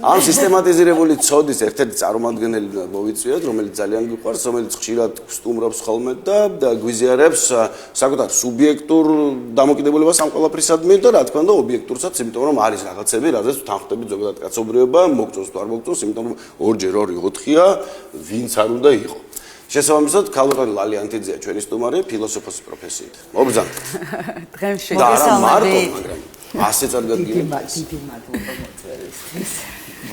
ამ სისტემატიზირებული ცოდის ერთ-ერთი წარმომადგენელი მოვიწვიოთ, რომელიც ძალიან გიყვარს, რომელიც ხშირად სტუმრობს ხოლმე და გვიზიარებს საკუთარ სუბიექტურ დამოკიდებულებას ამ ყველაფრისადმი და რა თქმა უნდა ობიექტურსაც, იმიტომ რომ არის რაღაცები, რაზეც თანხმდებით ზოგადად კაცობრიობა, მოგწონს თუ არ მოგწონს, იმიტომ რომ 2x2 4-ია, ვინც არ უნდა იყო. შესაბამისად, ქალბატონი ლალი ანტიძეა ჩვენი სტუმარი, ფილოსოფოსის პროფესიით. მოგზავნთ. დღემში მოგესალმებით, მაგრამ ასე წარგადგილი. დიდი მადლობა მოწვევისთვის.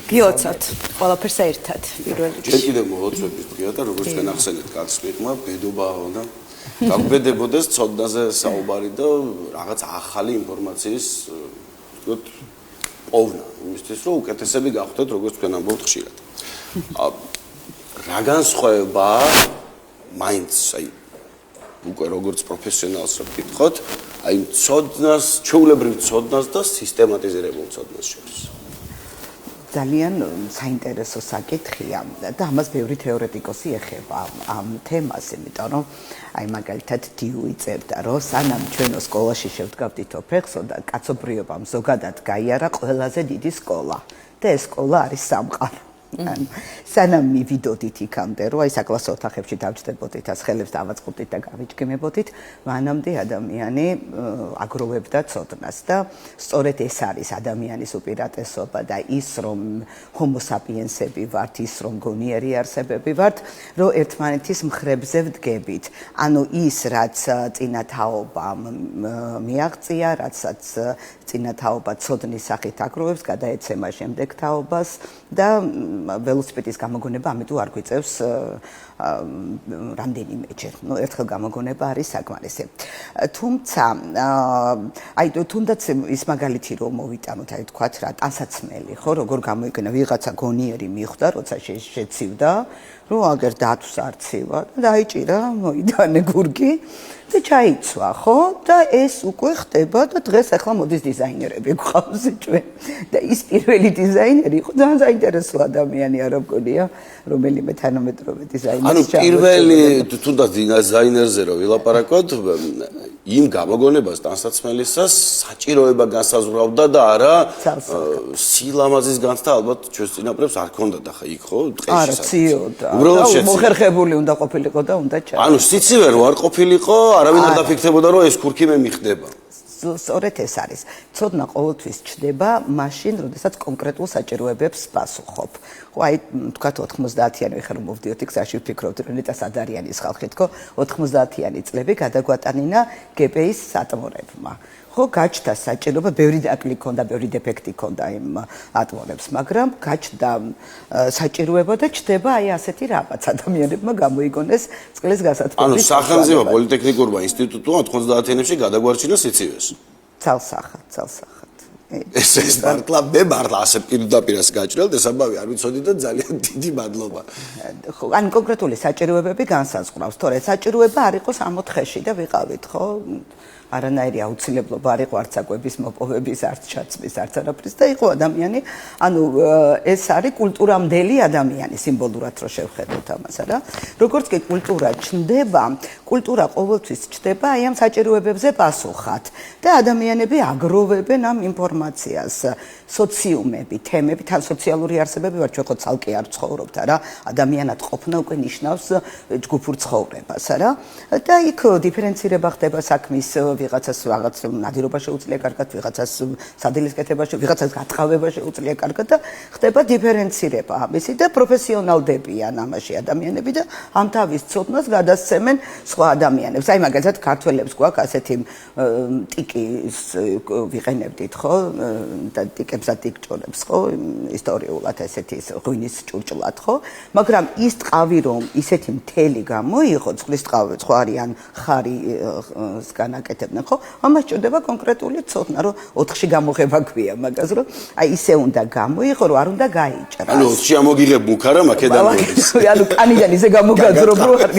გიოცოთ ყველაფერს ერთად პირველ რიგში. ჯერ კიდევ მოოცვების დღეა და როგორც თქვენ ახსენეთ, კაცს მიღმა ბედობაა და გაგვბედებოდეს ცოდნაზე საუბარი და რაღაც ახალი ინფორმაციის, ვთქვათ, პოვნა, იმისთვის რომ უკეთესები გახდეთ, როგორც თქვენ ამბობთ ხშირად. რა განსხვავებაა მაინც აი უკვე როგორც პროფესიონალს რო ვკითხოთ, აი ცოდნას, ჩვეულებრივ ცოდნას და სისტემატიზირებულ ცოდნას შორის. ძალიან საინტერესო საკითხია და ამას ბევრი თეორეტიკოსი ეხება ამ თემას, იმიტომ რომ აი მაგალითად დიუი წერდა, რომ სანამ ჩვენო სკოლაში შევდგავდით ფეხსო და კაცობრიობამ ზოგადად გაიარა ყველაზე დიდი სკოლა და ეს სკოლა არის სამყარო. სანამ მივიდოდით იქამდე, რომ აი საკლასო ოთახებში დავჯდებოდით, ხელებს დავაწყობდით და გავიჭგემებოდით, მანამდე ადამიანი აგროვებდა ცოდნას და სწორედ ეს არის ადამიანის უპირატესობა და ის რომ ჰომო საპიენსები ვართ, ის რომ გონიერი არსებები ვართ, რომ ერთმანეთის მხრებზე ვდგებით. ანუ ის რაც წინათაობამ მიაღწია, რაცაც წინათაობა ცოდნის სახით აგროვებს, გადაეცემა შემდეგ თაობას და ველოსიპედის გამოგონება ამიტომ არ გვიწევს რამდენიმეჯერ. ნუ ერთხელ გამოგონება არის საკმარისი. თუმცა აი თუნდაც ის მაგალითი რომ მოვიტანოთ, აი თქვათ რა, ტანსაცმელი, ხო, როგორ გამოიგონა ვიღაცა გონიერი მიხვდა, როცა შეცივდა, რომ აგერ დათვს არცივა და დაიჭირა, მოიდანე გურგი და ჩაიცვა, ხო? და ეს უკვე ხდება და დღეს ახლა მოდის დიზაინერები გვყავს ჩვენ. და ის პირველი დიზაინერი იყო ძალიან საინტერესო ადამიანი, არა მგონია, რომელიმე თანამედროვე დიზაინერი. ანუ პირველი თუნდაც დიზაინერზე რო ვილაპარაკოთ, იმ გამოგონებას ტანსაცმელისას საჭიროება განსაზღვრავდა და არა სილამაზის განცდა ალბათ ჩვენს წინაპრებს არ ქონდათ ახლა იქ, ხო? ტყეში. არა, ციოდა. მოხერხებული უნდა ყოფილიყო და უნდა ჩა. ანუ სიცივე რო არ ყოფილიყო, არავინ არ დაფიქრდებოდა რომ ეს ქურქი მე მიხდება. სწორედ ეს არის. ცოდნა ყოველთვის ჩდება მაშინ, როდესაც კონკრეტულ საჭიროებებს პასუხობ. ხო, აი, თქვათ 90-იანი ხარ მოვდიოთ გზაში ვფიქრობთ, რომ ნეტას ადარიანის ხალხი თქო 90-იანი წლები გადაგვატანინა გპ-ის სატმორებმა. ხო, გაჩნდა საჭიროება, ბევრი დაკლი ქონდა, ბევრი დეფექტი ქონდა იმ ატმორებს, მაგრამ გაჩნდა საჭიროება და ჩდება აი ასეთი რაღაც ადამიანებმა გამოიგონეს წყლის გასათბობის. ანუ სახელმწიფო პოლიტექნიკურმა ინსტიტუტმა 90-იანებში გადაგვარჩინა სიცივეს. ცალსახად. ეს მართლა მე მართლა ასე პირდაპირას გაჭრელ და საბავი არ ვიცოდი და ძალიან დიდი მადლობა. ხო, ან კონკრეტული საჭიროებები განსაზღვრავს, თორე საჭიროება არ იყოს 60-ში და ვიყავით, ხო? არანაირი აუცილებლობა არ იყო არც აკვების მოპოვების, არც ჩაცმის, არც არაფრის და იყო ადამიანი, ანუ ეს არის კულტურამდელი ადამიანი სიმბოლურად რო შევხედოთ ამას, არა? როგორც კი კულტურა ჩნდება, კულტურა ყოველთვის ჩნდება აი ამ საჭიროებებზე პასუხად და ადამიანები აგროვებენ ამ ინფორმაციას, სოციუმები, თემები, თან სოციალური არსებები ვარ, ჩვენ ხო ცალკე არ ცხოვრობთ, არა? ადამიანად ყოფნა უკვე ნიშნავს ჯგუფურ ცხოვრებას, არა? და იქ დიფერენცირება ხდება საქმის ვიღაცას რაღაც ნადირობა შეუძლია კარგად, ვიღაცას სადილის კეთება, ვიღაცას გატყავება შეუძლია კარგად და ხდება დიფერენცირება ამისი და პროფესიონალდებიან ამაში ადამიანები და ამ თავის ცოდნას გადასცემენ სხვა ადამიანებს. აი მაგალითად ქართველებს გვაქვს ასეთი ტიკის ვიყენებდით, ხო? და ტიკებსა ტიკჭორებს, ხო? ისტორიულად ესეთი ღვინის ჭურჭლად, ხო? მაგრამ ის ტყავი რომ ისეთი მთელი გამოიღო, წყლის ტყავი, ხო არიან ხარისგან აკეთებდნენ, ხო? ამას ჭირდება კონკრეტული ცოდნა, რომ 4-ში გამოღება გვია მაგას, რომ აი ისე უნდა გამოიღო, რომ არ უნდა გაიჭრას. ანუ 4-ში ამოგიღებ მუქარა მაკედან მოდის. ანუ კანიდან ისე გამოგაძრობ, რომ არ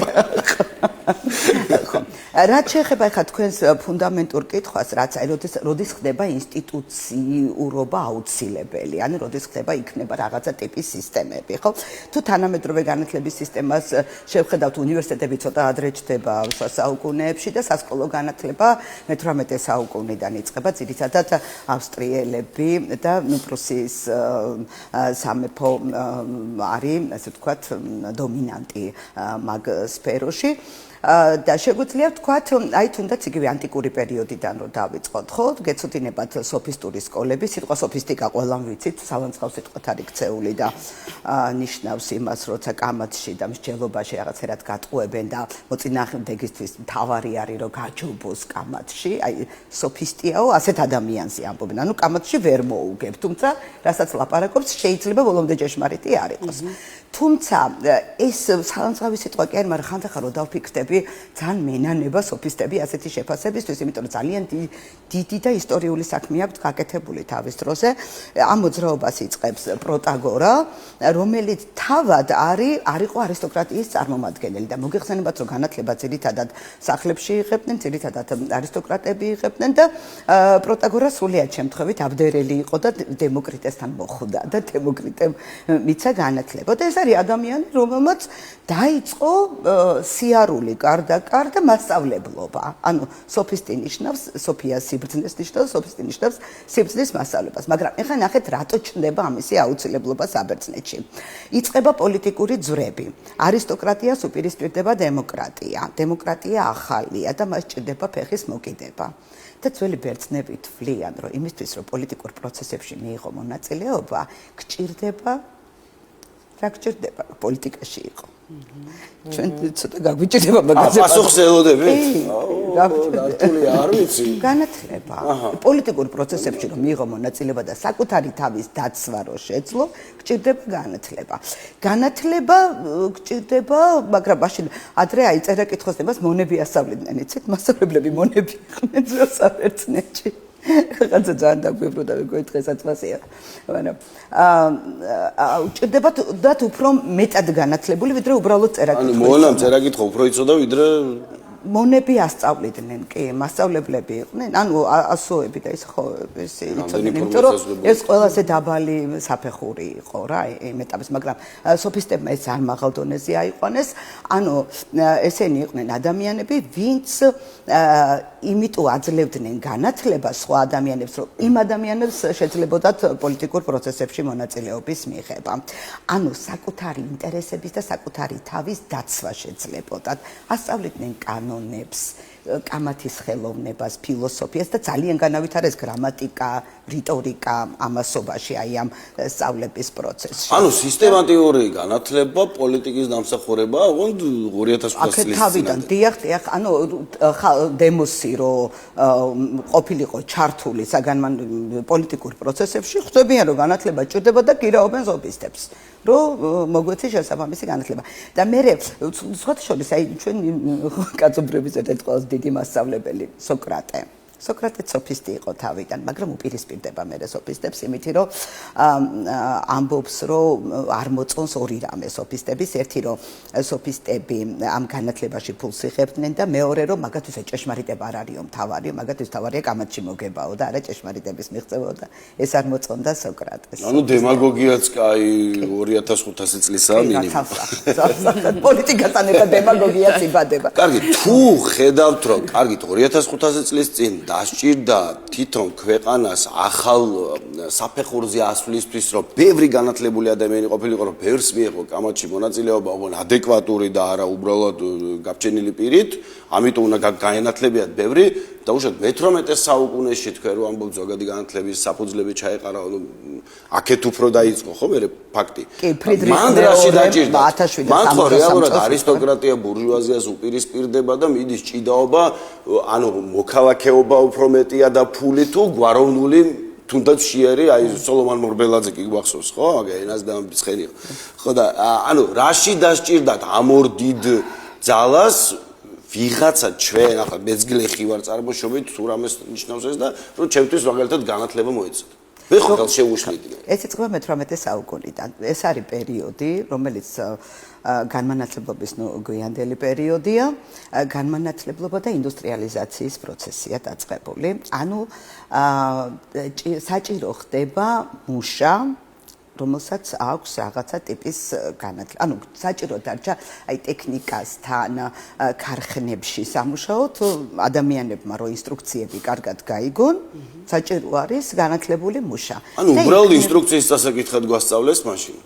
ხო. რაც შეეხება ხა თქვენს ფუნდამენტურ კითხვას, რაც აი როდის ხდება ინსტიტუციურობა აუცილებელი, ანუ როდის ხდება იქნება რაღაცა ტიპის სისტემები, ხო? თუ თანამედროვე განათლების სისტემას შევხედავთ, უნივერსიტეტები ცოტა ადრე ჩდება საუკუნეებში და სასკოლო განათლება მე-18 საუკუნიდან იწყება, ძირითადად ავსტრიელები და პრუსიის სამეფო არის, ასე ვთქვათ, დომინანტი მაგ სფეროში. და შეგვიძლია ვთქვათ, აი თუნდაც იგივე ანტიკური პერიოდიდან რომ დავიწყოთ, ხო? გეცოდინებათ სოფისტური სკოლები, სიტყვა სოფისტიკა ყველამ ვიცით, სალანძღავ სიტყვათ არის ქცეული და ნიშნავს იმას, როცა კამათში და მსჯელობაში რაღაცერად გატყუებენ და მოწინააღმდეგისთვის მთავარი არის რომ გაჯობოს კამათში, აი სოფისტიაო ასეთ ადამიანზე ამბობენ, ანუ კამათში ვერ მოუგებ, თუმცა რასაც ლაპარაკობს შეიძლება ბოლომდე ჭეშმარიტი არ იყოს. თუმცა ეს სალანძღავი სიტყვა კი არის, მაგრამ ხანდახან რომ დავფიქრდები, ძალიან მენანება სოფისტები ასეთი შეფასებისთვის, იმიტომ რომ ძალიან დიდი და ისტორიული საქმეა გაკეთებული თავის დროზე. ამ მოძრაობას იწყებს პროტაგორა, რომელიც თავად არისო არისტოკრატიის წარმომადგენელი და მოგეხსენებათ, რომ განათლება ძირითადად სახლებში იღებდნენ, ძირითადად არისტოკრატები იღებდნენ და პროტაგორა სრულიად შემთხვევით აბდერელი იყო და დემოკრიტესთან მოხვდა და დემოკრიტემ მიცა განათლება. და ეს არის ადამიანი, რომელმაც დაიწყო სიარული კარდაკარ და მასწავლებლობა. ანუ სოფისტი ნიშნავს, სოფიას სიბრძნეს ნიშნავს, სოფისტი ნიშნავს სიბრძნის მასწავლებას. მაგრამ ეხლა ნახეთ, რატო ჩნდება ამისი აუცილებლობა საბერძნეთში. იწყება პოლიტიკური ძვრები. არისტოკრატიას უპირისპირდება დემოკრატია. დემოკრატია ახალია და მას ჭირდება ფეხის მოკიდება. და ძველი ბერძნები თვლიან, რომ იმისთვის, რომ პოლიტიკურ პროცესებში მიიღო მონაწილეობა, გჭირდება პოლიტიკაში იყო. ჩვენ ცოტა გაგვიჭირდება მაგაზე. პასუხს ელოდები? რთული არ ვიცი. განათლება. პოლიტიკურ პროცესებში რომ მიიღო მონაწილეობა და საკუთარი თავის დაცვა რო შეძლო, გჭირდება განათლება. განათლება გჭირდება, მაგრამ მაშინ ადრე აი წერა კითხოსნებას მონები ასწავლიდნენ, იცით? მასწავლებლები მონები იყვნენ ძველ საბერძნეთში. რაღაცა ძალიან დაგვიბრუნდა დღესაც მასია. მაგრამ უჭირდებათ უფრო მეტად განათლებული, ვიდრე უბრალოდ წერა კითხვა. ანუ მონამ წერა კითხვა უფრო იცოდა, ვიდრე მონები ასწავლიდნენ, კი, მასწავლებლები იყვნენ, ანუ ასოები და ის ხო ეს იცოდნენ, იმიტომ რომ ეს ყველაზე დაბალი საფეხური იყო რა, იმ ეტაპის, მაგრამ სოფისტებმა ეს არ მაღალ დონეზე აიყვანეს, ანუ ესენი იყვნენ ადამიანები, ვინც იმიტომ აძლევდნენ განათლებას სხვა ადამიანებს, რომ იმ ადამიანებს შეძლებოდათ პოლიტიკურ პროცესებში მონაწილეობის მიღება. ანუ საკუთარი ინტერესების და საკუთარი თავის დაცვა შეძლებოდათ. ასწავლიდნენ კანონებს, კამათის ხელოვნებას, ფილოსოფიას და ძალიან განავითარეს გრამატიკა, რიტორიკა ამასობაში აი ამ სწავლების პროცესში. ანუ სისტემატიური განათლება პოლიტიკის დამსახურება, ოღონდ 2005 წლის თავიდან დიახ, ანუ დემოსი რო ყოფილიყო ჩართული პოლიტიკურ პროცესებში, ხვდებიან რომ განათლება ჭირდება და გირაობენ სოფისტებს. რომ მოგვეცი შესაბამისი განათლება. და მე სხვათა შორის აი ჩვენ კაცობრიობის ერთ-ერთი ყველაზე დიდი მასწავლებელი სოკრატე. სოკრატე სოფისტი იყო თავიდან, მაგრამ უპირისპირდება მე სოფისტებს, იმით რომ ამბობს, რომ არ მოწონს ორი რამე სოფისტების, ერთი რომ სოფისტები ამ განათლებაში ფულს იღებდნენ და მეორე რომ მაგათთვის ჭეშმარიტება არ არისო მთავარი, მაგათთვის მთავარია კამათში მოგებაო და არა ჭეშმარიტების მიღწევაო და ეს არ მოწონდა სოკრატეს. ანუ დემაგოგიაც კაი 2500 წლისაა მინიმუმ. პოლიტიკასთან ერთად დემაგოგიაც იბადება. კარგი, თუ ხედავთ რომ კარგით 2500 წლის წინ დასჭირდა თვითონ ქვეყანას ახალ საფეხურზე ასვლისთვის, რომ ბევრი განათლებული ადამიანი ყოფილიყო, რომ ბევრს მიიღო კამათში მონაწილეობა, ოღონდ ადეკვატური და არა უბრალოდ გაბჭენილი პირით, ამიტომ უნდა გაენათლებიათ ბევრი და უშუალოდ მე-18 საუკუნეში თქვენ რომ ამბობთ ზოგადი განათლების საფუძვლები ჩაეყარა, აქეთ უფრო დაიწყო ხო მე ფაქტი. მან რაში დაჭირდა? მან ხო რეალურად არისტოკრატია ბურჟუაზიას უპირისპირდება და მიდის ჭიდაობა, ანუ მოქალაქეობა უფრო მეტია და ფული თუ გვაროვნული თუნდაც შეერი, აი სოლომონ მორბელაძე კი გვახსოვს, ხო? ენას დამბრცხენია. ხო და ანუ რაში დასჭირდათ ამ ორ დიდ ძალას ვიღაცა ჩვენ ახლა მეძგლეხი ვარ წარმოშობით, თუ რამეს ნიშნავს ეს და რომ ჩემთვის მაგალითად განათლება მოეწოდა. მე ხომ შევუშლიდი. ეს იწყება მე-18 საუკუნიდან. ეს არის პერიოდი, რომელიც განმანათლებლობის გვიანდელი პერიოდია, განმანათლებლობა და ინდუსტრიალიზაციის პროცესია დაწყებული. ანუ საჭირო ხდება მუშა, რომელსაც აქვს რაღაცა ტიპის განათლება. ანუ საჭირო დარჩა აი ტექნიკასთან, ქარხნებში სამუშაოდ ადამიანებმა რო ინსტრუქციები კარგად გაიგონ, საჭირო არის განათლებული მუშა. ანუ უბრალოდ ინსტრუქციის დასაკითხად გვასწავლეს მაშინ.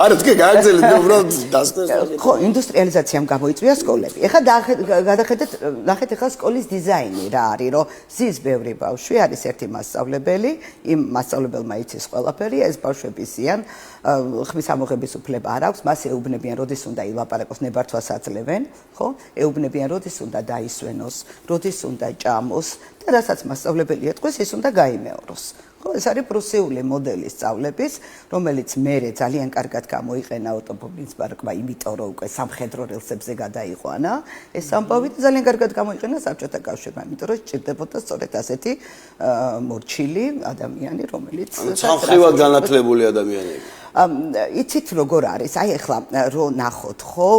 არა თქვენ გააგრძელეთ უბრალოდ დასწრეს. ხო, ინდუსტრიალიზაციამ გამოიწვია სკოლები. ეხლა გადახედეთ, ნახეთ ეხლა სკოლის დიზაინი რა არის, რომ ზის ბევრი ბავშვი არის ერთი მასწავლებელი, იმ მასწავლებელმა იცის ყველაფერი, ეს ბავშვები ზიან, ხმის ამოღების უფლება არ აქვს, მას ეუბნებიან, როდის უნდა ილაპარაკოს, ნებართვას აძლევენ, ხო? ეუბნებიან, როდის უნდა დაისვენოს, როდის უნდა ჭამოს და რასაც მასწავლებელი ეთქვეს, ის უნდა გაიმეოროს. ხო, ეს არის პრუსიული მოდელი სწავლების, რომელიც მერე ძალიან კარგად გამოიყენა ოტო ფონ ბისმარკმა, იმიტომ რომ უკვე სამხედრო რელსებზე გადაიყვანა. ეს ამბავი ძალიან კარგად გამოიყენა საბჭოთა კავშირმა, იმიტომ რომ სჭირდებოდა სწორედ ასეთი მორჩილი ადამიანი, რომელიც სამხრივად განათლებული ადამიანები. იცით როგორ არის? აი ახლა რო ნახოთ, ხო,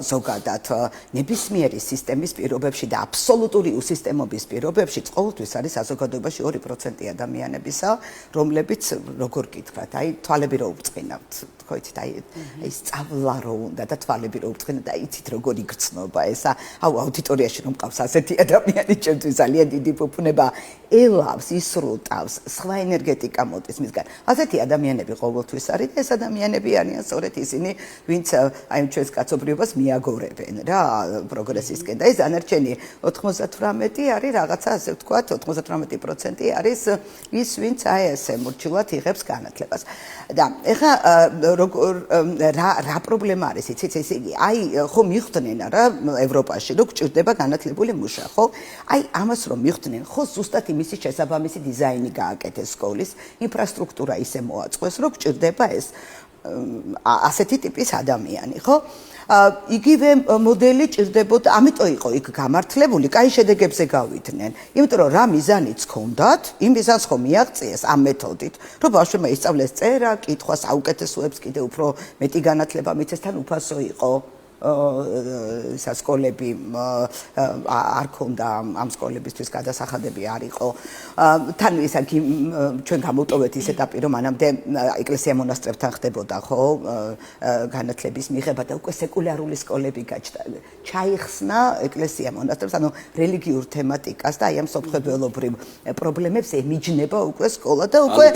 ზოგადად ნებისმიერი სისტემის პირობებში და აბსოლუტური უსისტემობის პირობებში ყოველთვის არის საზოგადოებაში 2% ადამიანებისა, რომლებიც როგორ გითხრათ, აი თვალები რო უბწყინავთ, ხო იცით, აი სწავლა რო უნდა და თვალები რო უბწყინავთ, და იცით როგორ იგრძნობა ესა. აუ აუდიტორიაში რომ მყავს ასეთი ადამიანი, ჩემთვის ძალიან დიდი ფუფუნება, ელავს, ისრუტავს, სხვა ენერგეტიკა მოდის მისგან. ასეთი ადამიანები ყოველთვის არის და ეს ადამიანები არიან სწორედ ისინი, ვინც აი ჩვენს კაცობრიობას მიაგორებენ რა პროგრესისკენ და ეს დანარჩენი 98 არის რაღაცა ასე ვთქვათ 98% არის ის ვინც აი ესე მორჩილად იღებს განათლებას. და ეხლა რა პრობლემა არის იცით ესე იგი აი ხო მიხვდნენ რა ევროპაში რომ გჭირდება განათლებული მუშა ხო? აი ამას რომ მიხვდნენ ხო ზუსტად იმისი შესაბამისი დიზაინი გააკეთეს სკოლის, ინფრასტრუქტურა ისე მოაწყვეს რომ გჭირდება ეს ასეთი ტიპის ადამიანი, ხო? იგივე მოდელი ჭირდებოდა, ამიტომ იყო იქ გამართლებული, კაი შედეგებზე გავიდნენ. იმიტომ რომ რა მიზანიც ჰქონდათ, იმ მიზანს ხომ მიაღწიეს ამ მეთოდით, რომ ბავშვებმა ისწავლეს წერა, კითხვა, საუკეთესოებს კიდე უფრო მეტი განათლება მიცეს, თან უფასო იყო. სკოლები არ ქონდა ამ სკოლებისთვის გადასახადები არ იყო. თან ისა ჩვენ გამოვტოვეთ ის ეტაპი, რომ მანამდე ეკლესია მონასტრებთან ხდებოდა ხო განათლების მიღება და უკვე სეკულარული სკოლები გაჩნდა. ჩაიხსნა ეკლესია მონასტრებს, ანუ რელიგიურ თემატიკას და აი ამ სოფხებელობრივ პრობლემებს ემიჯნება უკვე სკოლა და უკვე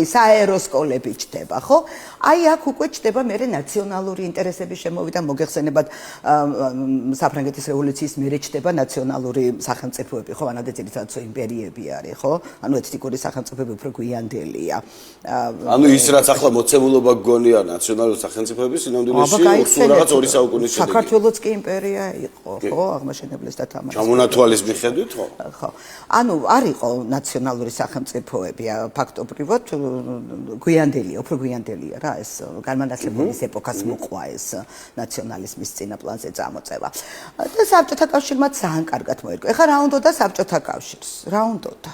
საერო სკოლები ჩდება, ხო? აი აქ უკვე ჩდება მერე ნაციონალური ინტერესები შემოვიდა მოგეხსენებათ საფრანგეთის რევოლუციის მერე ჩდება ნაციონალური სახელმწიფოები, ხო? ანადე ძირითადად იმპერიები არის, ხო? ანუ ეთნიკური სახელმწიფოები უფრო გვიანდელია. ანუ ის რაც ახლა მოცემულობა გგონია ნაციონალური სახელმწიფოების სინამდვილეში რაღაც 2 საუკუნის შედეგი. საქართველოც კი იმპერია იყო, ხო? აღმაშენებლის და თამაშის. ჩამონათვალის მიხედვით, ხო? ხო. ანუ არ იყო ნაციონალური სახელმწიფოები, ფაქტობრივად გვიანდელია, უფრო გვიანდელია რა ეს განმანათლებლობის ეპოქას მოყვა ეს ნაციონალიზმის წინა პლანზე წამოწევა. და საბჭოთა კავშირმაც ძალიან კარგად მოერგო. ეხლა რა უნდოდა საბჭოთა კავშირს? რა უნდოდა?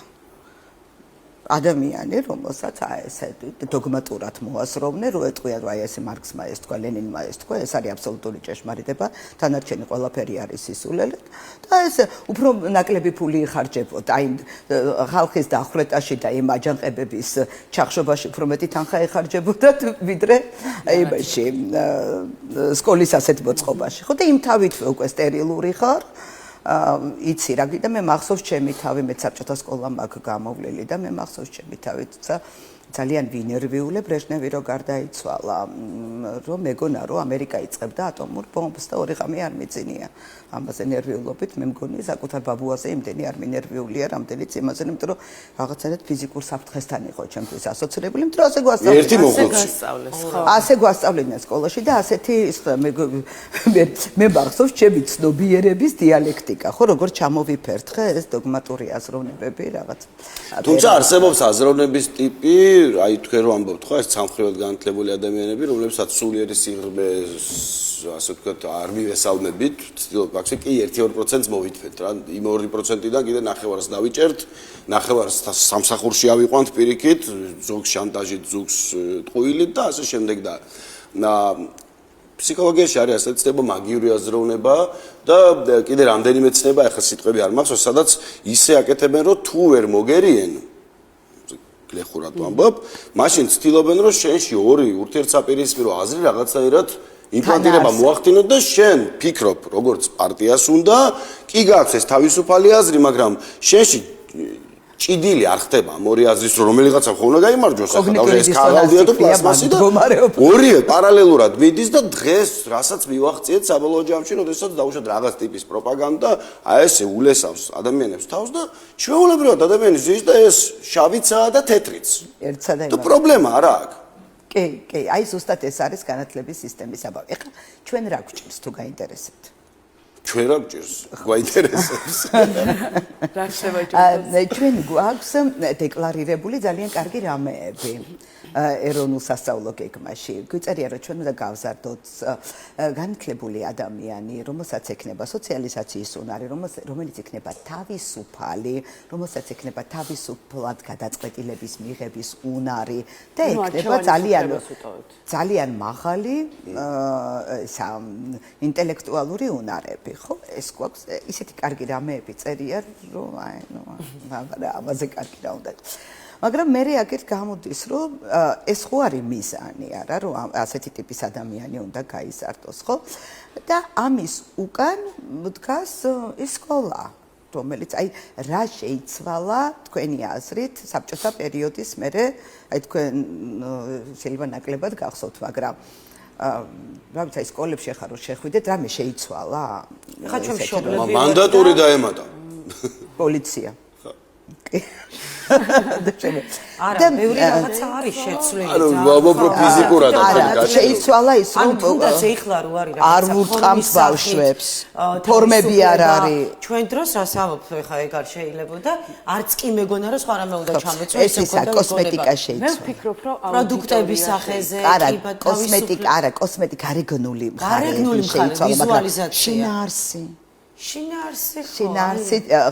ადამიანი, რომელსაც აი ესე დოგმატურად მოასროვნე, რო ეტყვია, რომ აი ესე მარქსმა ეს თქვა, ლენინმა ეს თქვა, ეს არის აბსოლუტური ჭეშმარიტება, თანარჩენი ყველაფერი არის სისულელე და ეს უფრო ნაკლები ფული იხარჯებოდა. აი ხალხის დახვრეტაში და იმ აჯანყებების ჩახშობაში უფრო მეტი თანხა იხარჯებოდა, ვიდრე აიბაში სკოლის ასეთ მოწყობაში. ხო და იმ თავით უკვე სტერილური ხარ. იცი რა გიდა მე მახსოვს ჩემი თავი მე საბჭოთა სკოლა მაგ გამოვლელი და მე მახსოვს ჩემი თავი თუმცა ძალიან ვინერვიულე ბრეჟნევი რო გარდაიცვალა რომ მეგონა რომ ამერიკა იწყებდა ატომურ ბომბს და ორი ღამე არ მიწინია ამაზე ნერვიულობით მე მგონი საკუთარ ბაბუაზე იმდენი არ მინერვიულია რამდენიც იმაზე იმიტომ რომ რაღაცნაირად ფიზიკურ საფრთხესთან იყო ჩემთვის ასოცირებული იმიტომ რომ ასე გვასწავლდნენ სკოლაში და ასეთი მე მახსოვს ჩემი ცნობიერების დიალექტიკა ხო როგორ ჩამოვიფერთხე ეს დოგმატური აზროვნებები რაღაც თუმცა არსებობს აზროვნების ტიპი აი თქვენ რო ამბობთ ხო ეს სამხრივად განათლებული ადამიანები, რომლებსაც სულიერი სიღრმე ასე ვთქვათ არ მივესალმებით, ცდილობ მაგසේ კი 1-2%-ს მოვითმეთ რა. იმ 2%-დან კიდე ნახევარს დავიჭერთ, ნახევარს სამსახურში ავიყვანთ პირიქით, ზოგს შანტაჟით, ზოგს ტყუილით და ასე შემდეგ და ფსიქოლოგიაში არის ასე ცნება მაგიური აზროვნება და კიდე რამდენიმე ცნება ახლა სიტყვები არ მახსოვს, სადაც ისე აკეთებენ, რომ თუ ვერ მოგერიენ ლეხურად ვამბობ, მაშინ ცდილობენ, რომ შენში ორი ურთიერთსაპირისპირო აზრი რაღაცაირად იმპლანტირება მოახდინოთ და შენ ფიქრობ, როგორც პარტიას უნდა, კი გაქვს ეს თავისუფალი აზრი, მაგრამ შენში ჭიდილი არ ხდება ამ ორი აზრის რომ რომელიღაცა ხომ უნდა გაიმარჯვოს ახლა დავჟე ეს ქაღალდია და პლასმასი და ორივე პარალელურად მიდის და დღეს რასაც მივახციეთ საბოლოო ჯამში, როდესაც დაუშვათ რაღაც ტიპის პროპაგანდა, აი ესე ულესავს ადამიანებს თავს და ჩვეულებრივად ადამიანი ზის და ეს შავიცაა და თეთრიც. ერთსა და და პრობლემა არა აქვს. კი, აი ზუსტად ეს არის განათლების სისტემის აბავი. ეხლა ჩვენ რა გვჭირს თუ გაინტერესებთ? ჩვენ რა გვჭირს? გვაინტერესებს. რა ხდება ჩვენ? ჩვენ გვაქვს დეკლარირებული ძალიან კარგი რამეები ეროვნულ სასწავლო გეგმაში. გვიწერია რომ ჩვენ უნდა გავზარდოთ განათლებული ადამიანი, რომელსაც ექნება სოციალიზაციის უნარი, რომელიც ექნება თავისუფალი, რომელსაც ექნება თავისუფლად გადაწყვეტილების მიღების უნარი და ექნება ძალიან მაღალი ინტელექტუალური უნარები. ხო, ეს გვაქვს ისეთი კარგი რამეები წერია, რომ აი ნუ ამაზე კარგი რა უნდა იყოს. მაგრამ მე აქეთ გამოდის, რომ ეს ხო არის მიზანი, არა, რომ ასეთი ტიპის ადამიანი უნდა გაიზარდოს, ხო? და ამის უკან დგას სკოლა, რომელიც აი რა შეიცვალა თქვენი აზრით საბჭოთა პერიოდის მერე, აი თქვენ შეიძლება ნაკლებად გახსოვთ, მაგრამ რა ვიცი, აი სკოლებში ხარ რომ შეხვიდეთ, რამე შეიცვალა? ხა ჩვენ მშობლები მანდატური დაემატა. პოლიცია. არა, ბევრი რაღაცა არის შეცვლილი. ანუ ვამბობ ფიზიკურად არა, შეიცვალა ის რომ თუნდაც ეხლა რო არის რაღაცა არ ვუტყამთ ბავშვებს, ფორმები არ არის. ჩვენ დროს რას ამბობ ეხლა ეგ არ შეიძლება და არც კი მეგონა რომ სხვა რამე უნდა ჩამეწვა ეს ისა კოსმეტიკა შეიცვალა. მე ვფიქრობ რომ პროდუქტების სახეზე არა, კოსმეტიკა, არა, კოსმეტიკა გარეგნული მხარე შეიცვალა, მაგრამ შინაარსი შინაარსი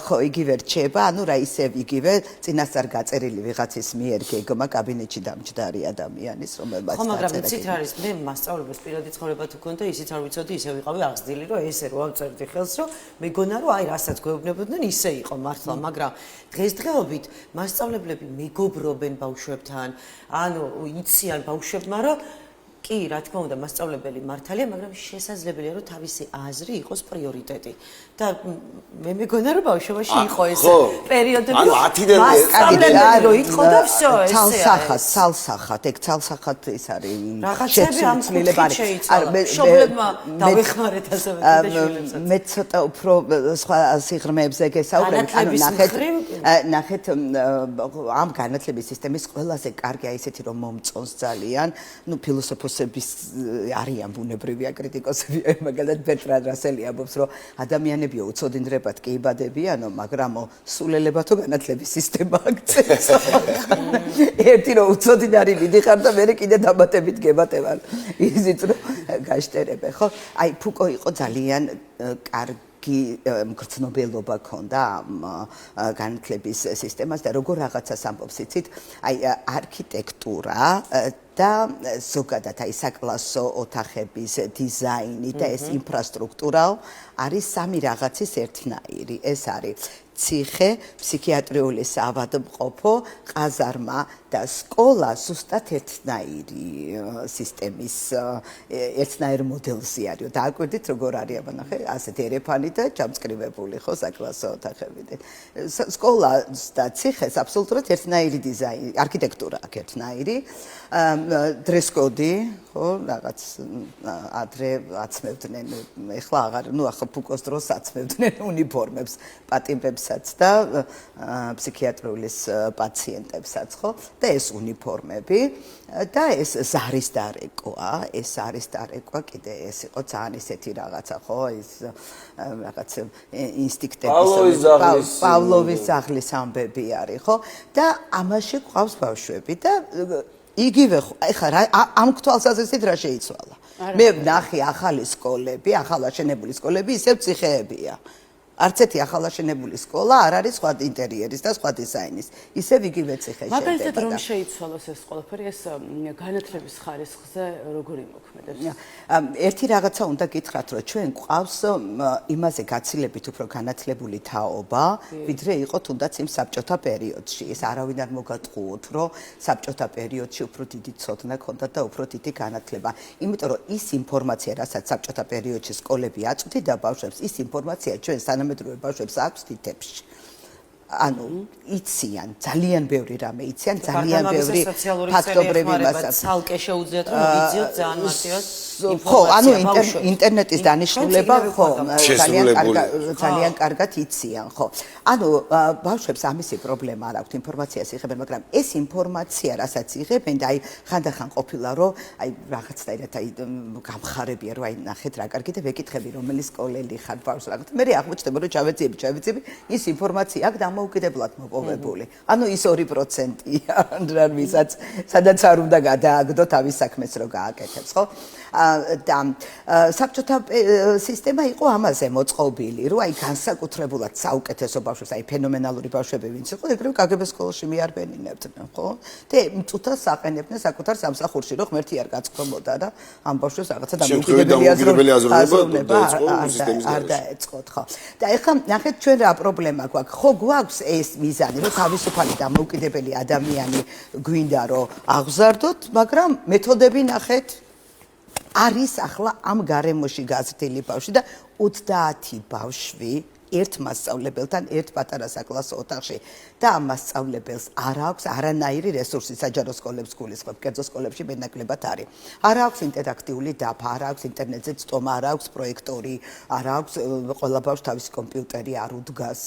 ხო იგივე რჩება, ანუ რა ისევ იგივე წინასწარ გაწერილი ვიღაცის მიერ გეგმა კაბინეტში დამჯდარი ადამიანის, რომელმაც ხო, მაგრამ იცით რა არის, მე მასწავლებლებს პირადი ცხოვრება თუ ქონდა, ისიც არ ვიცოდი, ისე ვიყავი აღზრდილი, რომ ესე რო ავწერდი ხელს, რომ მეგონა რომ აი რასაც გვეუბნებოდნენ, ისე იყო მართლა, მაგრამ დღესდღეობით მასწავლებლები მეგობრობენ ბავშვებთან, ანუ იციან ბავშვებმა, რომ კი, რა თქმა უნდა, მასწავლებელი მართალია, მაგრამ შესაძლებელია, რომ თავისი აზრი იყოს პრიორიტეტი. და მე მეგონა, რომ ბავშვობაში იყო ეს პერიოდები, ანუ 10-დან მასწავლებელი რო იყო და всё, ესე. ცალსახად, ეგ ცალსახად ის არის. რაღაცები ამ კუთხით შეიცვალა. მშობლებმა დავეხმარეთ ასე და შვილებს. მე ცოტა უფრო სხვა სიღრმეებზე გესაუბრებ, ანუ ნახეთ ამ განათლების სისტემის ყველაზე კარგი აი ესეთი რომ მომწონს ძალიან, ნუ ფილოსოფოსების არიან ბუნებრივი აკრიტიკოსები, მაგალითად ბერტრან რასელი ამბობს, რომ ადამიანებიო უცოდინრებად კი იბადებიანო, მაგრამ სულელებათო განათლების სისტემა აქცევს. ერთი რომ უცოდინარი მიდიხარ და მე კიდე დამატებით გებატევარ. ისიც რომ გაშტერებე, ხო? აი ფუკო იყო ძალიან კარგი მგრძნობელობა ქონდა განათლების სისტემას და როგორ რაღაცას ამბობს იცით, აი არქიტექტურა და ზოგადად აი საკლასო ოთახების დიზაინი და ეს ინფრასტრუქტურა არის სამი რაღაცის ერთნაირი. ეს არის ციხე, ფსიქიატრიული საავადმყოფო, ყაზარმა და სკოლა ზუსტად ერთნაირი სისტემის ერთნაირ მოდელზე არის. დააკვირდით როგორ არის აბა ნახე, ასეთი ერეფანი და ჯამწკრივებული ხო საკლასო ოთახები. სკოლა და ციხეს აბსოლუტურად ერთნაირი დიზაინი, არქიტექტურა აქვს ერთნაირი. დრესკოდი, ხო, რაღაც ადრე აცმევდნენ, ეხლა აღარ, ნუ ახლა ფუკოს დროს აცმევდნენ უნიფორმებს, პატიმრებს მედიკებსაც და ფსიქიატრულის პაციენტებსაც, ხო? და ეს უნიფორმები და ეს ზარის დარეკვა, კიდე ეს იყო ძალიან ისეთი რაღაცა, ხო? ეს რაღაც ინსტინქტების პავლოვის ძაღლის ამბები არის, ხო? და ამაში ყავს ბავშვები და იგივე ეხლა ამ თვალსაზრისით რა შეიცვალა? მე ვნახე ახალი სკოლები, ახალაშენებული სკოლები ისევ ციხეებია. არც ერთი ახალაშენებული სკოლა არ არის სხვა ინტერიერის და სხვა დიზაინის. ისევ იგივე ციხე შედება. მაგალითად რომ შეიცვალოს ეს ყველაფერი, ეს განათლების ხარისხზე როგორი მოქმედებს? ერთი რაღაცა უნდა გითხრათ, რომ ჩვენ გვყავს იმაზე გაცილებით უფრო განათლებული თაობა, ვიდრე იყო თუნდაც იმ საბჭოთა პერიოდში. ეს არავინ არ მოგატყუოთ, რომ საბჭოთა პერიოდში უფრო დიდი ცოდნა ჰქონდათ და უფრო დიდი განათლება. იმიტომ რომ ის ინფორმაცია, რასაც საბჭოთა პერიოდში სკოლები აწვდიდა ბავშვებს, ის ინფორმაცია ჩვენ თანამედროვე ბავშვებს აქვს თითებში. ანუ იციან, ძალიან ბევრი რამე იციან, ძალიან ბევრი ფაქტობრივი მასალა. ცალკე შეუძლიათ რომ ვიძიოთ ძალიან მარტივად ხო, ანუ ინტერნეტის დანიშნულება ხო, ძალიან კარგად იციან, ხო. ანუ ბავშვებს ამისი პრობლემა არ აქვთ ინფორმაციას იღებენ, მაგრამ ეს ინფორმაცია, რასაც იღებენ და აი ხანდახან ყოფილა რომ აი რაღაცნაირად აი გამხარებია რომ აი ნახეთ რა კარგი და ვეკითხები რომელი სკოლელი ხარ ბავშვს რაღაც. მე აღმოჩნდება რომ ჩავეძიები ის ინფორმაცია აქ დამოუკიდებლად მოპოვებული. ანუ ის 2%-ია, რამისაც სადაც არ უნდა გადააგდო თავის საქმეს რო გააკეთებს, ხო? და საბჭოთა სისტემა იყო ამაზე მოწყობილი, რომ აი განსაკუთრებულად საუკეთესო ბავშვებს, აი ფენომენალური ბავშვები ვინც იყო, ეგრევე კგბ სკოლაში მიარბენინებდნენ, ხო? და მწუთას საყენებდნენ საკუთარ სამსახურში, რომ ღმერთი არ გაწყვეტოდა და ამ ბავშვებს რაღაცა დამოუკიდებელი აზროვნება არ დაეწყოთ, ხო? და ეხლა ნახეთ ჩვენ რა პრობლემა გვაქვს, ხო გვაქვს ეს მიზანი, რომ თავისუფალი დამოუკიდებელი ადამიანი გვინდა რომ აღზარდოთ, მაგრამ მეთოდები ნახეთ არის ახლა ამ გარემოში გაზრდილი ბავშვი და 30 ბავშვი ერთ მასწავლებელთან ერთ პატარა საკლასო ოთახში და ამ მასწავლებელს არ აქვს არანაირი რესურსი საჯარო სკოლებს გულისხმობ, კერძო სკოლებში მეტნაკლებად არის. არ აქვს ინტერაქტიული დაფა, არ აქვს ინტერნეტზე წტომა, არ აქვს პროექტორი, არ აქვს ყველა ბავშვს თავისი კომპიუტერი არ უდგას.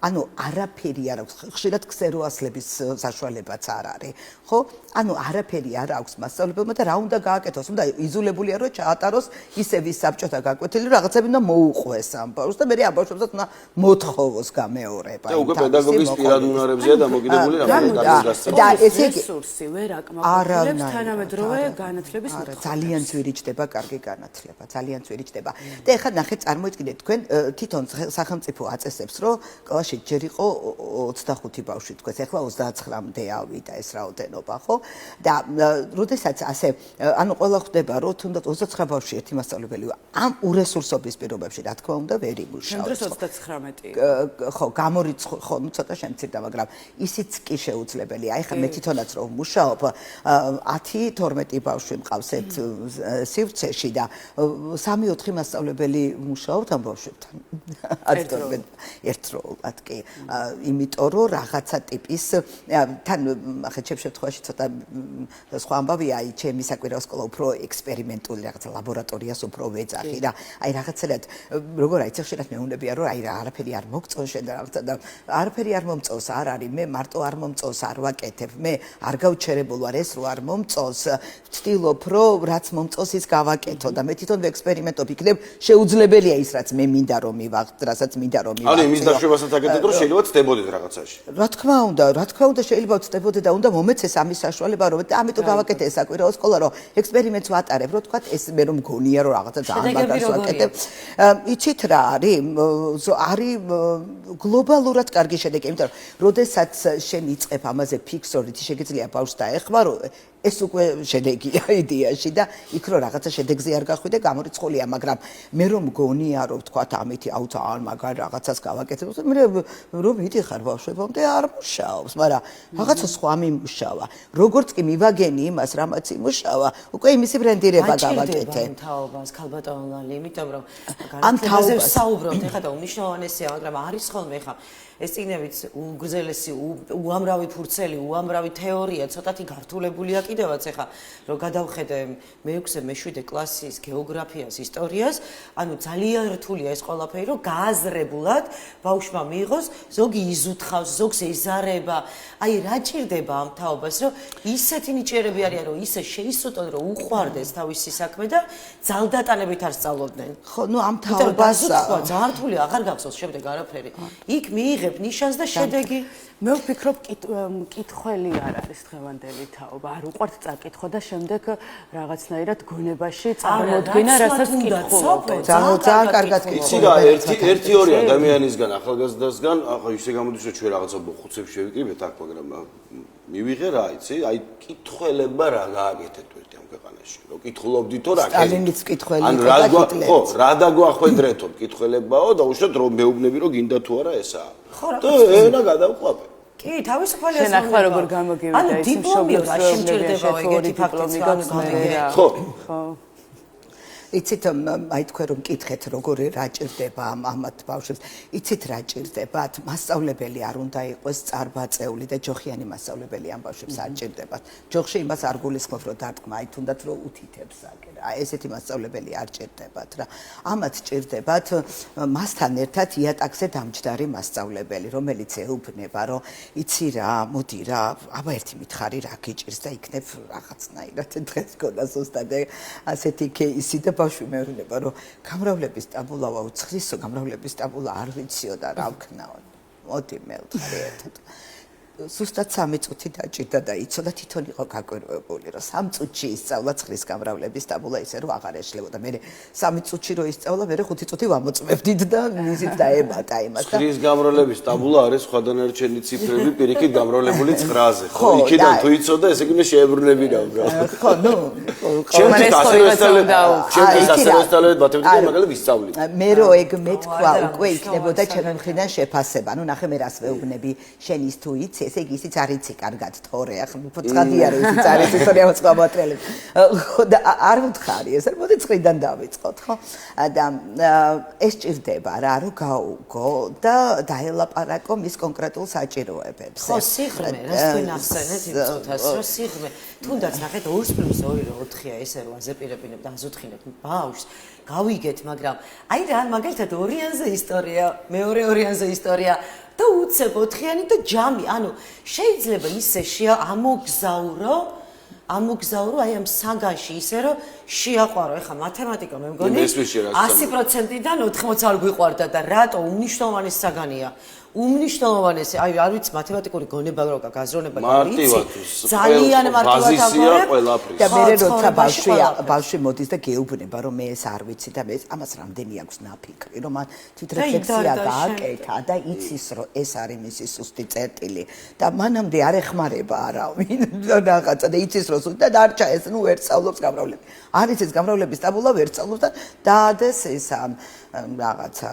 ანუ არაფერი არ აქვს. ხშირად ქსეროასლების საშუალებაც არ არის, ხო? ანუ არაფერი არ აქვს მასწავლებელმა და რა უნდა გააკეთოს? უნდა იზოლებულია რომ ჩაატაროს ისევ ის საბჭოთა გაკვეთილი, რომ რაღაცები უნდა მოუყვეს ამ ბავშვს და მე ამ ბავშვებსაც უნდა მოთხოვოს გამეორება. და უკვე პედაგოგის პირად უნარებზეა დამოკიდებული რამე გადაგასწრება. და ესე იგი რესურსი ვერ აკმაყოფილებს თანამედროვე განათლების მოთხოვნას. ძალიან ძვირი ჩდება კარგი განათლება, ძალიან ძვირი ჩდება. და ეხლა ნახეთ, წარმოიდგინეთ თქვენ თვითონ სახელმწიფო აწესებს, რომ კლასში ჯერ იყო 25 ბავშვი, თქვენ ეხლა 29-მდე ავიდა ეს რაოდენობა, ხო? და როდესაც ასე, ანუ ყველა ხვდება, რომ თუნდაც 29 ბავშვი ერთი მასწავლებელი ამ ურესურსობის პირობებში, რა თქმა უნდა, ვერ იმუშავებს. 19 ხო, გამორიცხო, ხო, ცოტა შემცირდა, მაგრამ ისიც კი შეუძლებელია. აი ხა მე თვითონაც რომ ვმუშაობ, 10-12 ბავშვი მყავს ერთ სივრცეში და 3-4 მასწავლებელი მუშაობთ ამ ბავშვებთან. ერთდროულად კი. იმიტომ რომ რაღაცა ტიპის თან ახლა ჩემ შემთხვევაში ცოტა სხვა ამბავია, აი ჩემი საკვირაო სკოლა უფრო ექსპერიმენტული რაღაცა ლაბორატორიას უფრო ვეძახი და აი რაღაცად როგორ აი ხშირად მეუბნებია რომ აი არაფერი არ მოგწონს შენ და რაღაცა და არაფერი არ მომწონს, არ არის, მე მარტო არ მომწონს, არ ვაკეთებ, მე არ გავჩერებულ ვარ ეს რო არ მომწონს, ვცდილობ რომ რაც მომწონს ის გავაკეთო და მე თვითონ ვექსპერიმენტობ, იქნებ შეუძლებელია ის რაც მე მინდა რომ მივაღწ, რასაც მინდა რომ მივაღწ. ანუ იმის დაშვებასაც აკეთებ რომ შეიძლება ცდებოდეთ რაღაცაში. რა თქმა უნდა შეიძლება ვცდებოდე და უნდა მომეცეს ამის საშუალება რომ და ამიტომ გავაკეთე ეს საკვირაო სკოლა რომ ექსპერიმენტს ვატარებ, რომ თქვა ეს მე რომ მგონია რომ რაღაცა ძალიან მაგარს ვაკეთებ. იცით რა არის გლობალურად კარგი შედეგი, იმიტომ რომ როდესაც შენ იწყებ ამაზე ფიქსორით, შეგიძლია ბავშვს დაეხმარო, ეს უკვე შედეგია იდეაში და იქ რო რაღაცა შედეგზე არ გახვიდე, გამორიცხულია, მაგრამ მე რომ მგონია რომ თქვა ამითი აუ ძალიან მაგარ რაღაცას გავაკეთებ, მე რომ მიდიხარ ბავშვებამდე არ მუშაობს, მაგრამ რაღაცა სხვა მიმუშავა. როგორც კი მივაგენი იმას, რამაც იმუშავა, უკვე იმისი ბრენდირება გავაკეთე. ამ თაობას ქალბატონო ლალი, იმიტომ რომ განათლებაზე ვსაუბრობთ, ეხლა და უმნიშვნელოვანესია, მაგრამ არის ხოლმე ეხლა ეს წიგნებიც უგრძელესი, უამრავი ფურცელი, უამრავი თეორია, ცოტათი გართულებულია კიდევაც ახლა რომ გადავხედე მე-6, მე-7 კლასის გეოგრაფიას, ისტორიას, ანუ ძალიან რთულია ეს ყველაფერი, რომ გააზრებულად ბავშვმა მიიღოს, ზოგი იზუთხავს, ზოგს ეზარება, აი რა ჭირდება ამ თაობას, რომ ისეთი ნიჭიერები არიან, რომ ისე შეისწოდონ, რომ უყვარდეს თავისი საქმე და ძალდატანებით არ სწავლობდნენ. ხო, ნუ ამ თაობას ძალიან რთულია, აღარ გახსოვს შემდეგ არაფერი. იქ მიიღებ ნიშანს და შედეგი. მე ვფიქრობ, კითხველი არ არის დღევანდელი თაობა. არ უყვართ წაკითხვა და შემდეგ რაღაცნაირად გონებაში წარმოდგენა, რასაც კითხულობენ. ძალიან კარგად იცი რა, ერთი-ორი ადამიანისგან, ახალგაზრდასგან, ახლა ისე გამოდის, რომ ჩვენ რაღაცა ხუცებს შევიკრიბეთ აქ, მაგრამ მივიღე რა, იცი, აი კითხველება რა გააკეთეთ ერთი ამ ქვეყანაში. რომ კითხულობდითო რა. სტალინიც კითხველი იყო და ჰიტლერიც. ხო, რა დაგვახვედრეთო კითხველებაო და უშოთ რომ მეუბნები რომ გინდა თუ არა ესაა. და ენა გადავყვაპე. კი, თავისუფალი შენ ახლა როგორ გამოგივიდა ის მშობლებს რა შემჭირდება ეგეთი ფაქტიც გამიგე. ხო. იცით აი თქვენ რომ მკითხეთ როგორ რა ჭირდება ამათ ბავშვებს იცით რა ჭირდებათ მასწავლებელი არ უნდა იყოს წარბაწეული და ჯოხიანი მასწავლებელი ამ ბავშვებს არ ჭირდებათ ჯოხში იმას არ გულისხმობ რომ დარტყმა აი თუნდაც რომ უთითებს აკე რა ესეთი მასწავლებელი არ ჭირდებათ რა ამათ ჭირდებათ მასთან ერთად იატაკზე დამჯდარი მასწავლებელი რომელიც ეუბნება რომ იცი რა მოდი რა აბა ერთი მითხარი რა გიჭირს და იქნებ რაღაცნაირად დღეს გქონდა ზუსტად ასეთი кейსი და ბავშვი მეუბნება რომ გამრავლების ტაბულა ვაუცხრისო გამრავლების ტაბულა არ ვიციო და რა ვქნაო მოდი მე ვთხარი ერთად ზუსტად 3 წუთი დაჭირდა და იცოდა თვითონ იყო გაკვირვებული რომ 3 წუთში ისწავლა ცხრის გამრავლების ტაბულა ისე რომ აღარ ეშლებოდა მე 3 წუთში რო ისწავლა მე 5 წუთი ვამოწმებდით და მიზით დაემატა იმას და ცხრის გამრავლების ტაბულა არის სხვადასხვანაირჩენი ციფრები პირიქით გამრავლებული ცხრაზე ხო იქიდან თუ იცოდა ესე იგი შეებრუნებინა უბრალოდ ხო ნუ ჩემთვის ასერესტალეთ მათემატიკა მაგალითად ვისწავლით მე რო ეგ მეთქვა უკვე იქნებოდა ჩემი მხრიდან შეფასება ნუ ნახე მე რას ვეუბნები შენ ის თუ იცი ესე იგი ისიც არ იცი კარგად თორე ახლა ფოცხადი არის ისიც არის ისტორია მოწყობატრელი ხო და არ ვთხარი ეს მოდი წრიდან დავიწყოთ ხო და ეს ჭირდება რა რომ გაუგო და დაელაპარაკო მის კონკრეტულ საჭიროებებს ხო სიღრმე რას თქვენ ახსენეთ იმ წუთას რომ სიღრმე თუნდაც ნახეთ 2+2 რომ 4-ია ესე რომ აზეპირებინებ და აზოთხინებ ბავშვს გავიგეთ მაგრამ აი რა მაგალითად ორიანზე ისტორია მეორე ორიანზე ისტორია და უცებ 4-იანი და ჯამი, ანუ შეიძლება ისე ამოგზაურო აი ამ საგანში ისე რომ შეაყვარო, ეხლა მათემატიკა მე მგონი 100%-დან 80 არ გვიყვარდა და რატო უმნიშვნელოვანესი საგანია. უმნიშვნელოვანესი, აი არ ვიცი მათემატიკური გონება რო გაზრონება მარტივად ძალიან მარტივად აღგვარებს და მე როცა ბავშვი მოდის და გეუბნება რომ მე ეს არ ვიცი და მე ამას რამდენი აქვს ნაფიქრი რომ თვითრეფლექსია გააკეთა და იცის რომ ეს არის მისი სუსტი წერტილი და მანამდე არ ეხმარება არავინ რაღაცა და იცის რომ სუსტი და დარჩა ეს ნუ ვერ სწავლობს გამრავლები არ იცის გამრავლების ტაბულა ვერ სწავლობს და დაადეს ეს რაღაცა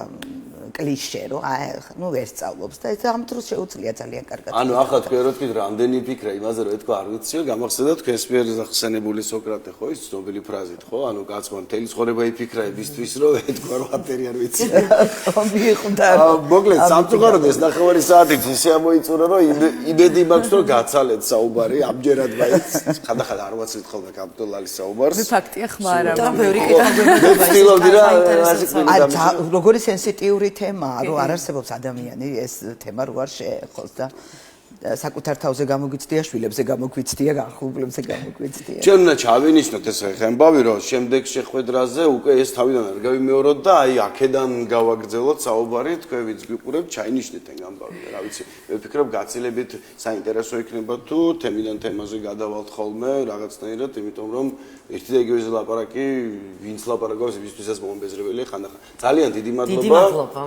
კლიშე რომ აი ნუ ვერ სწავლობს და ეს ამ დროს შეუძლია ძალიან კარგად ანუ ახლა თქვენ რო თქვით რამდენი ფიქრა იმაზე რომ ეთქვა არ ვიციო გამახსენდა თქვენს მიერ ხსენებული სოკრატე ხო ის ცნობილი ფრაზით ხო ანუ კაცმა მთელი ცხოვრება იფიქრა იმისთვის რომ ეთქვა რომ აფერი არ ვიცი ხო მიხვდა მოკლედ სამწუხაროდ ეს ნახევარი საათით ისე ამოიწურა რომ იმედი მაქვს რომ გაცალეთ საუბარი ამჯერად მაინც ხანდახან არ ვაცილეთ ხოლმე კაპიტოლალის საუბარს მე ფაქტია ხმარა და ბევრი კითხვა ვცდილობდი რა როგორი სენსიტიური თემაა რომ არ არსებობს ადამიანი ეს თემა რო არ შეეხოს და საკუთარ თავზე გამოგვიცდია შვილებზე გამოგვიცდია განხილულებზე გამოგვიცდია ჩვენ უნდა ჩავინიშნოთ ეს ხემბავი რომ შემდეგ შეხვედრაზე უკვე ეს თავიდან არ გავიმეოროთ და აი აქედან გავაგრძელოთ საუბარი თქვენ ვინც გიყურებთ ჩაინიშნეთ ეს ამბავი რა ვიცი მე ვფიქრობ გაცილებით საინტერესო იქნება თუ თემიდან თემაზე გადავალთ ხოლმე რაღაცნაირად იმიტომ რომ ერთი და იგივე ლაპარაკი ვინც ლაპარაკობს იმისთვისაც მომბეზრებელია ხანდახან ძალიან დიდი მადლობა